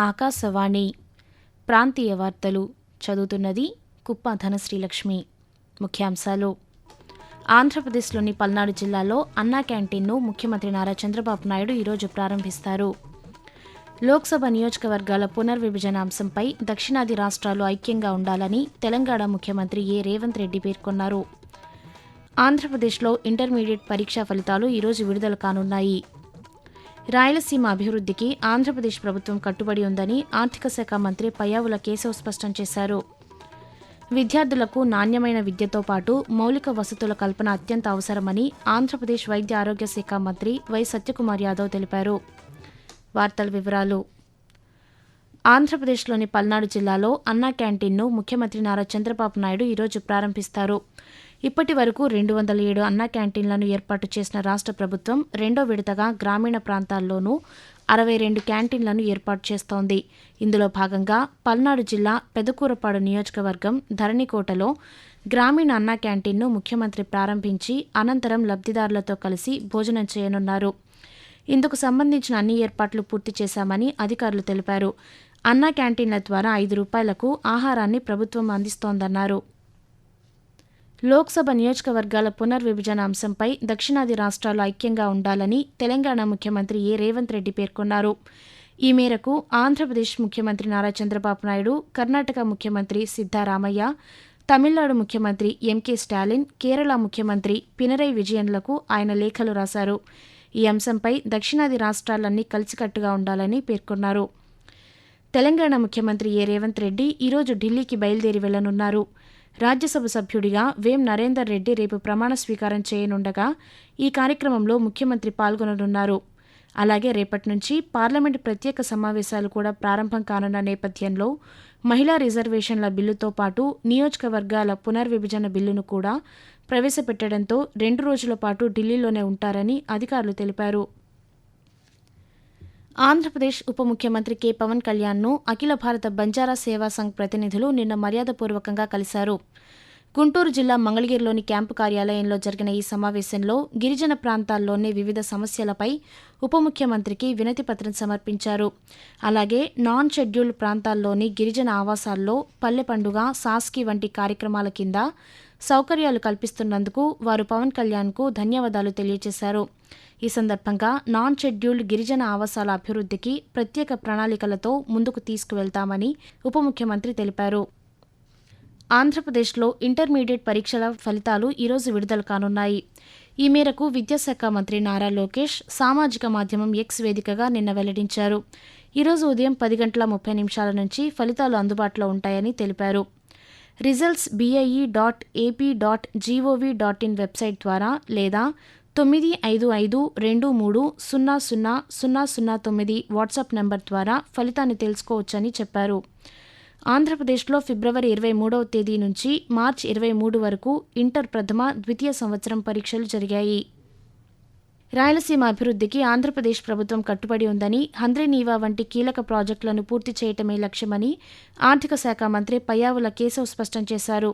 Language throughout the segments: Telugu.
ఆకాశవాణి ప్రాంతీయ వార్తలు చదువుతున్నది కుప్ప ధనశ్రీలక్ష్మి. ముఖ్యాంశాలు: ఆంధ్రప్రదేశ్లోని పల్నాడు జిల్లాలో అన్నా క్యాంటీన్ను ముఖ్యమంత్రి నారా చంద్రబాబు నాయుడు ఈరోజు ప్రారంభిస్తారు. లోక్సభ నియోజకవర్గాల పునర్విభజన అంశంపై దక్షిణాది రాష్ట్రాలు ఐక్యంగా ఉండాలని తెలంగాణ ముఖ్యమంత్రి రేవంత్ రెడ్డి పేర్కొన్నారు. ఆంధ్రప్రదేశ్లో ఇంటర్మీడియట్ పరీక్షా ఫలితాలు ఈరోజు విడుదల కానున్నాయి. రాయలసీమ అభివృద్ధికి ఆంధ్రప్రదేశ్ ప్రభుత్వం కట్టుబడి ఉందని ఆర్థిక శాఖ మంత్రి పయ్యావుల కేశవ్ స్పష్టం చేశారు. విద్యార్థులకు నాణ్యమైన విద్యతో పాటు మౌలిక వసతుల కల్పన అత్యంత అవసరమని ఆంధ్రప్రదేశ్ వైద్య ఆరోగ్య శాఖ మంత్రి వై సత్యకుమార్ యాదవ్ తెలిపారు. వార్తల వివరాలు: ఆంధ్రప్రదేశ్లోని పల్నాడు జిల్లాలో అన్నా క్యాంటీన్ను ముఖ్యమంత్రి నారా చంద్రబాబు నాయుడు ఈరోజు ప్రారంభిస్తారు. ఇప్పటి వరకు 207 అన్నా క్యాంటీన్లను ఏర్పాటు చేసిన రాష్ట్ర ప్రభుత్వం రెండో విడతగా గ్రామీణ ప్రాంతాల్లోనూ 62 క్యాంటీన్లను ఏర్పాటు చేస్తోంది. ఇందులో భాగంగా పల్నాడు జిల్లా పెదకూరపాడు నియోజకవర్గం ధరణికోటలో గ్రామీణ అన్నా క్యాంటీన్ను ముఖ్యమంత్రి ప్రారంభించి అనంతరం లబ్ధిదారులతో కలిసి భోజనం చేయనున్నారు. ఇందుకు సంబంధించిన అన్ని ఏర్పాట్లు పూర్తి చేశామని అధికారులు తెలిపారు. అన్నా క్యాంటీన్ల ద్వారా ₹5 ఆహారాన్ని ప్రభుత్వం అందిస్తోందన్నారు. లోక్సభ నియోజకవర్గాల పునర్విభజన అంశంపై దక్షిణాది రాష్ట్రాలు ఐక్యంగా ఉండాలని తెలంగాణ ముఖ్యమంత్రి రేవంత్ రెడ్డి పేర్కొన్నారు. ఈ మేరకు ఆంధ్రప్రదేశ్ ముఖ్యమంత్రి నారా చంద్రబాబు నాయుడు, కర్ణాటక ముఖ్యమంత్రి సిద్ధరామయ్య, తమిళనాడు ముఖ్యమంత్రి ఎంకే స్టాలిన్, కేరళ ముఖ్యమంత్రి పినరై విజయన్లకు ఆయన లేఖలు రాశారు. ఈ అంశంపై దక్షిణాది రాష్ట్రాలన్నీ కలిసికట్టుగా ఉండాలని పేర్కొన్నారు. తెలంగాణ ముఖ్యమంత్రి రేవంత్ రెడ్డి ఈరోజు ఢిల్లీకి బయలుదేరి వెళ్లనున్నారు. రాజ్యసభ సభ్యుడిగా వేం నరేందర్ రెడ్డి రేపు ప్రమాణ స్వీకారం చేయనుండగా ఈ కార్యక్రమంలో ముఖ్యమంత్రి పాల్గొననున్నారు. అలాగే రేపటి నుంచి పార్లమెంటు ప్రత్యేక సమావేశాలు కూడా ప్రారంభం కానున్న నేపథ్యంలో మహిళా రిజర్వేషన్ల బిల్లుతో పాటు నియోజకవర్గాల పునర్విభజన బిల్లును కూడా ప్రవేశపెట్టడంతో 2 రోజుల పాటు ఢిల్లీలోనే ఉంటారని అధికారులు తెలిపారు. ఆంధ్రప్రదేశ్ ఉప ముఖ్యమంత్రి కె పవన్ కళ్యాణ్ను అఖిల భారత బంజారా సేవా సంఘ్ ప్రతినిధులు నిన్న మర్యాదపూర్వకంగా కలిశారు. గుంటూరు జిల్లా మంగళగిరిలోని క్యాంపు కార్యాలయంలో జరిగిన ఈ సమావేశంలో గిరిజన ప్రాంతాల్లోని వివిధ సమస్యలపై ఉప ముఖ్యమంత్రికి వినతిపత్రం సమర్పించారు. అలాగే నాన్ షెడ్యూల్డ్ ప్రాంతాల్లోని గిరిజన ఆవాసాల్లో పల్లె పండుగ, సాస్కి వంటి కార్యక్రమాల కింద సౌకర్యాలు కల్పిస్తున్నందుకు వారు పవన్ కళ్యాణ్కు ధన్యవాదాలు తెలియజేశారు. ఈ సందర్భంగా నాన్ షెడ్యూల్డ్ గిరిజన ఆవాసాల అభివృద్ధికి ప్రత్యేక ప్రణాళికలతో ముందుకు తీసుకువెళ్తామని ఉప ముఖ్యమంత్రి తెలిపారు. ఆంధ్రప్రదేశ్లో ఇంటర్మీడియట్ పరీక్షల ఫలితాలు ఈరోజు విడుదల కానున్నాయి. ఈ మేరకు విద్యాశాఖ మంత్రి నారా లోకేష్ సామాజిక మాధ్యమం ఎక్స్ వేదికగా నిన్న వెల్లడించారు. ఈరోజు ఉదయం 10:30 నుంచి ఫలితాలు అందుబాటులో ఉంటాయని తెలిపారు. రిజల్ట్స్ BIE.AP.gov.in వెబ్సైట్ ద్వారా లేదా 9552300009 వాట్సాప్ నంబర్ ద్వారా ఫలితాన్ని తెలుసుకోవచ్చని చెప్పారు. ఆంధ్రప్రదేశ్లో ఫిబ్రవరి 23వ తేదీ నుంచి మార్చి 23 వరకు ఇంటర్ ప్రథమ, ద్వితీయ సంవత్సరం పరీక్షలు జరిగాయి. రాయలసీమ అభివృద్ధికి ఆంధ్రప్రదేశ్ ప్రభుత్వం కట్టుబడి ఉందని, హంద్రీనీవా వంటి కీలక ప్రాజెక్టులను పూర్తి చేయటమే లక్ష్యమని ఆర్థిక శాఖ మంత్రి పయ్యావుల కేశవ్ స్పష్టం చేశారు.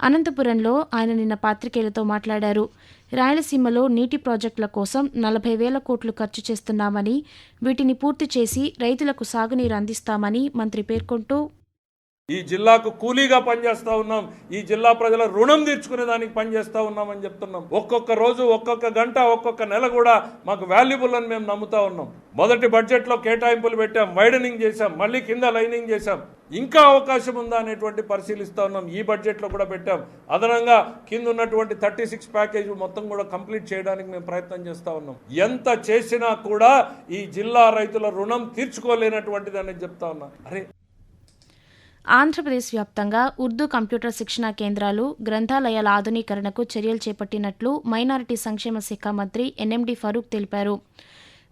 అనంతపురంలో ఆయన నిన్న పాత్రికేయులతో మాట్లాడారు. రాయలసీమలో నీటి ప్రాజెక్టుల కోసం 40,000 కోట్లు ఖర్చు చేస్తున్నామని, వీటిని పూర్తి చేసి రైతులకు సాగునీరు అందిస్తామని మంత్రి పేర్కొంటూ, ఈ జిల్లాకు కూలీగా పనిచేస్తా ఉన్నాం, ఈ జిల్లా ప్రజల రుణం తీర్చుకునే దానికి పనిచేస్తా ఉన్నామని చెప్తున్నాం. ఒక్కొక్క రోజు, ఒక్కొక్క గంట, ఒక్కొక్క నెల కూడా మాకు వాల్యుబుల్ అని మేము నమ్ముతా ఉన్నాం. మొదటి బడ్జెట్లో కేటాయింపులు పెట్టాం, వైడనింగ్ చేశాం, మళ్ళీ కింద లైనింగ్ చేశాం. ఇంకా అవకాశం ఉందా అనేటువంటి పరిశీలిస్తా ఉన్నాం. ఈ బడ్జెట్లో కూడా పెట్టాం. అదనంగా కింద ఉన్నటువంటి 36 ప్యాకేజ్ మొత్తం కూడా కంప్లీట్ చేయడానికి మేము ప్రయత్నం చేస్తా ఉన్నాం. ఎంత చేసినా కూడా ఈ జిల్లా రైతుల రుణం తీర్చుకోలేనటువంటిది అని చెప్తా ఉన్నా. ఆంధ్రప్రదేశ్ వ్యాప్తంగా ఉర్దూ కంప్యూటర్ శిక్షణా కేంద్రాలు, గ్రంథాలయాల ఆధునీకరణకు చర్యలు చేపట్టినట్లు మైనారిటీ సంక్షేమ శాఖ మంత్రి ఎన్ఎండి ఫరూక్ తెలిపారు.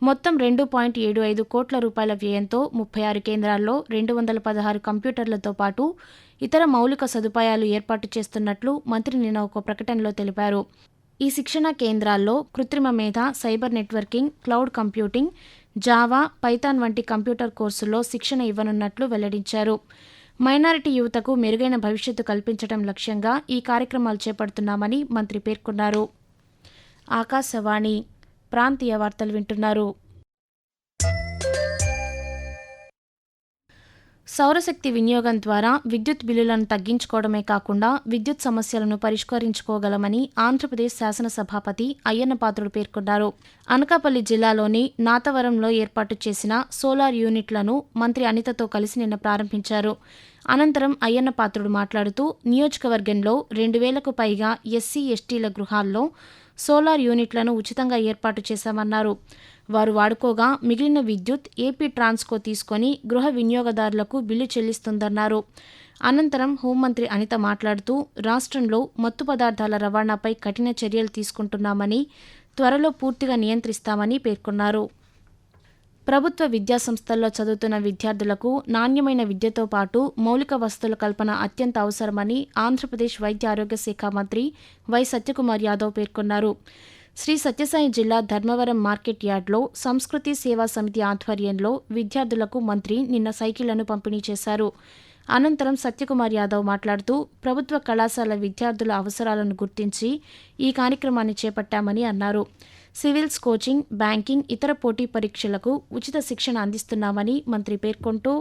మొత్తం ₹2.75 కోట్ల వ్యయంతో 36 కేంద్రాల్లో 216 కంప్యూటర్లతో పాటు ఇతర మౌలిక సదుపాయాలు ఏర్పాటు చేస్తున్నట్లు మంత్రి నిన్న ఒక ప్రకటనలో తెలిపారు. ఈ శిక్షణా కేంద్రాల్లో కృత్రిమ మేధ, cyber networking, cloud computing, Java, Python వంటి కంప్యూటర్ కోర్సుల్లో శిక్షణ ఇవ్వనున్నట్లు వెల్లడించారు. మైనారిటీ యువతకు మెరుగైన భవిష్యత్తు కల్పించడం లక్ష్యంగా ఈ కార్యక్రమాలు చేపడుతున్నామని మంత్రి పేర్కొన్నారు. ఆకాశవాణి ప్రాంతీయ వార్తలు వింటున్నారు. సౌరశక్తి వినియోగం ద్వారా విద్యుత్ బిల్లులను తగ్గించుకోవడమే కాకుండా విద్యుత్ సమస్యలను పరిష్కరించుకోగలమని ఆంధ్రప్రదేశ్ శాసనసభాపతి అయ్యన్నపాత్రుడు పేర్కొన్నారు. అనకాపల్లి జిల్లాలోని నాతవరంలో ఏర్పాటు చేసిన సోలార్ యూనిట్లను మంత్రి అనితతో కలిసి నిన్న ప్రారంభించారు. అనంతరం అయ్యన్నపాత్రుడు మాట్లాడుతూ నియోజకవర్గంలో 2,000కు పైగా ఎస్సీ ఎస్టీల గృహాల్లో సోలార్ యూనిట్లను ఉచితంగా ఏర్పాటు చేశామన్నారు. వారు వాడుకోగా మిగిలిన విద్యుత్ ఏపీ ట్రాన్స్కో తీసుకొని గృహ వినియోగదారులకు బిల్లు చెల్లిస్తుందన్నారు. అనంతరం హోంమంత్రి అనిత మాట్లాడుతూ రాష్ట్రంలో మత్తు పదార్థాల రవాణాపై కఠిన చర్యలు తీసుకుంటున్నామని, త్వరలో పూర్తిగా నియంత్రిస్తామని పేర్కొన్నారు. ప్రభుత్వ విద్యాసంస్థల్లో చదువుతున్న విద్యార్థులకు నాణ్యమైన విద్యతో పాటు మౌలిక వసతుల కల్పన అత్యంత అవసరమని ఆంధ్రప్రదేశ్ వైద్య ఆరోగ్య శాఖ మంత్రి వై సత్యకుమార్ యాదవ్ పేర్కొన్నారు. శ్రీ సత్యసాయి జిల్లా ధర్మవరం మార్కెట్ యార్డ్లో సంస్కృతి సేవా సమితి ఆధ్వర్యంలో విద్యార్థులకు మంత్రి నిన్న సైకిళ్లను పంపిణీ చేశారు. అనంతరం సత్యకుమార్ యాదవ్ మాట్లాడుతూ ప్రభుత్వ కళాశాల విద్యార్థుల అవసరాలను గుర్తించి ఈ కార్యక్రమాన్ని చేపట్టామని అన్నారు. సివిల్స్ కోచింగ్, బ్యాంకింగ్, ఇతర పోటీ పరీక్షలకు ఉచిత శిక్షణ అందిస్తున్నామని మంత్రి పేర్కొంటూ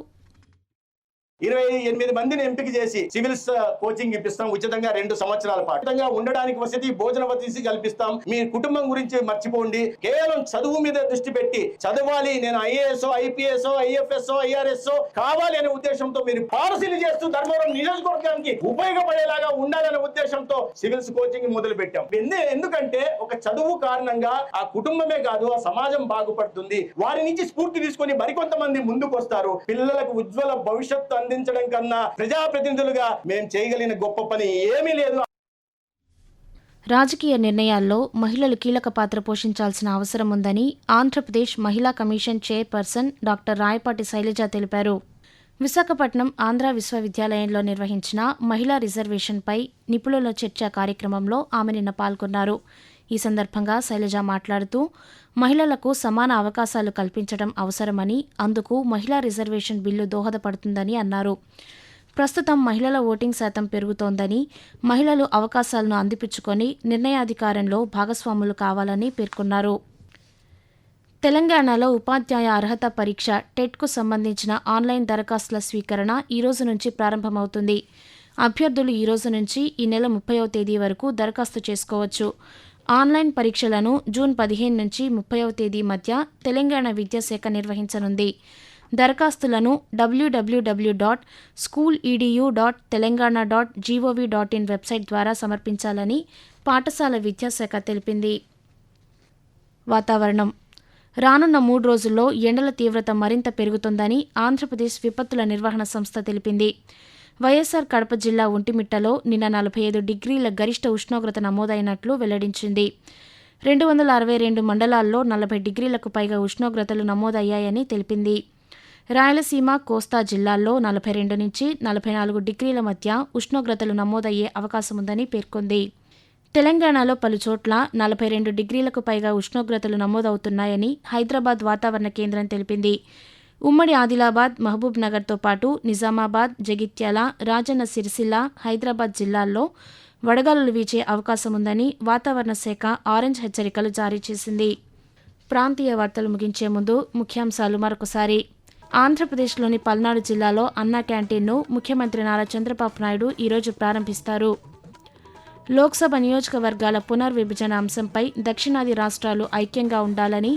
28 మందిని ఎంపిక చేసి సివిల్స్ కోచింగ్ ఇప్పిస్తాం ఉచితంగా 2 సంవత్సరాల పాటు. ఉచితంగా ఉండడానికి వసతి, భోజన వసతి కల్పిస్తాం. మీ కుటుంబం గురించి మర్చిపోండి, కేవలం చదువు మీద దృష్టి పెట్టి చదవాలి, నేను ఐఏఎస్, ఐపీఎస్, ఐఎఫ్ఎస్, ఐఆర్ఎస్ కావాలి అనే ఉద్దేశంతో మీరు పాలసీలు చేస్తూ ధర్మవరం నియోజకవర్గానికి ఉపయోగపడేలాగా ఉండాలనే ఉద్దేశంతో సివిల్స్ కోచింగ్ మొదలు పెట్టాం. ఎందుకంటే ఒక చదువు కారణంగా ఆ కుటుంబమే కాదు ఆ సమాజం బాగుపడుతుంది. వారి నుంచి స్ఫూర్తి తీసుకొని మరికొంతమంది ముందుకు వస్తారు. పిల్లలకు ఉజ్వల భవిష్యత్తు అందించడం కన్నా ప్రజాప్రతినిధులుగా మేము చేయగలిగిన గొప్ప పని ఏమీ లేదు. రాజకీయ నిర్ణయాల్లో మహిళలు కీలక పాత్ర పోషించాల్సిన అవసరం ఉందని ఆంధ్రప్రదేశ్ మహిళా commission chairperson doctor Rayapati Sailaja తెలిపారు. విశాఖపట్నం ఆంధ్ర విశ్వవిద్యాలయంలో నిర్వహించిన మహిళా రిజర్వేషన్పై నిపుణుల చర్చా కార్యక్రమంలో ఆమె నిన్న పాల్గొన్నారు. ఈ సందర్భంగా శైలజ మాట్లాడుతూ మహిళలకు సమాన అవకాశాలు కల్పించడం అవసరమని, అందుకు మహిళా రిజర్వేషన్ బిల్లు దోహదపడుతుందని అన్నారు. ప్రస్తుతం మహిళల ఓటింగ్ శాతం పెరుగుతోందని, మహిళలు అవకాశాలను అందిపుచ్చుకొని నిర్ణయాధికారంలో భాగస్వాములు కావాలని పేర్కొన్నారు. తెలంగాణలో ఉపాధ్యాయ అర్హత పరీక్ష టెట్కు సంబంధించిన ఆన్లైన్ దరఖాస్తుల స్వీకరణ ఈ రోజు నుంచి ప్రారంభమవుతుంది. అభ్యర్థులు ఈ రోజు నుంచి ఈ నెల 30వ తేదీ వరకు దరఖాస్తు చేసుకోవచ్చు. ఆన్లైన్ పరీక్షలను జూన్ 15 నుంచి 30వ తేదీ మధ్య తెలంగాణ విద్యాశాఖ నిర్వహించనుంది. దరఖాస్తులను www.schooledu.telangana.gov.in వెబ్సైట్ ద్వారా సమర్పించాలని పాఠశాల విద్యాశాఖ తెలిపింది. వాతావరణం రానున్న 3 రోజుల్లో ఎండల తీవ్రత మరింత పెరుగుతుందని ఆంధ్రప్రదేశ్ విపత్తుల నిర్వహణ సంస్థ తెలిపింది. వైఎస్సార్ కడప జిల్లా ఒంటిమిట్టలో నిన్న 45 డిగ్రీల గరిష్ట ఉష్ణోగ్రత నమోదైనట్లు వెల్లడించింది. 262 మండలాల్లో 40 డిగ్రీలకు పైగా ఉష్ణోగ్రతలు నమోదయ్యాయని తెలిపింది. రాయలసీమ, కోస్తా జిల్లాల్లో 42 నుంచి 44 డిగ్రీల మధ్య ఉష్ణోగ్రతలు నమోదయ్యే అవకాశముందని పేర్కొంది. తెలంగాణలో పలుచోట్ల 42 డిగ్రీలకు పైగా ఉష్ణోగ్రతలు నమోదవుతున్నాయని హైదరాబాద్ వాతావరణ కేంద్రం తెలిపింది. ఉమ్మడి ఆదిలాబాద్, మహబూబ్ నగర్తో పాటు నిజామాబాద్, జగిత్యాల, రాజన్న సిరిసిల్ల, హైదరాబాద్ జిల్లాల్లో వడగాలులు వీచే అవకాశముందని వాతావరణ శాఖ ఆరెంజ్ హెచ్చరికలు జారీ చేసింది. ప్రాంతీయ వార్తలు ముగించే ముందు ముఖ్యాంశాలు మరొకసారి. ఆంధ్రప్రదేశ్లోని పల్నాడు జిల్లాలో అన్నా క్యాంటీన్ను ముఖ్యమంత్రి నారా చంద్రబాబు నాయుడు ఈరోజు ప్రారంభిస్తారు. లోక్సభ నియోజకవర్గాల పునర్విభజన అంశంపై దక్షిణాది రాష్ట్రాలు ఐక్యంగా ఉండాలని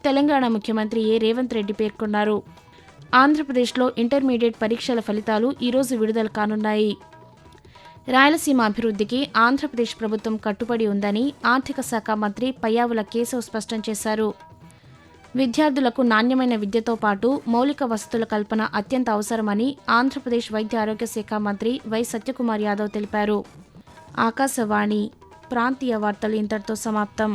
తెలంగాణ ముఖ్యమంత్రి రేవంత్ రెడ్డి పేర్కొన్నారు. ఆంధ్రప్రదేశ్లో ఇంటర్మీడియట్ పరీక్షల ఫలితాలు ఈరోజు విడుదల కానున్నాయి. రాయలసీమ అభివృద్ధికి ఆంధ్రప్రదేశ్ ప్రభుత్వం కట్టుబడి ఉందని ఆర్థిక శాఖ మంత్రి పయ్యావుల కేశవ్ స్పష్టం చేశారు. విద్యార్థులకు నాణ్యమైన విద్యతో పాటు మౌలిక వసతుల కల్పన అత్యంత అవసరమని ఆంధ్రప్రదేశ్ వైద్య ఆరోగ్య శాఖ మంత్రి వై సత్యకుమార్ యాదవ్ తెలిపారు. ఆకాశవాణి ప్రాంతీయ వార్తలు ఇంతటితో సమాప్తం.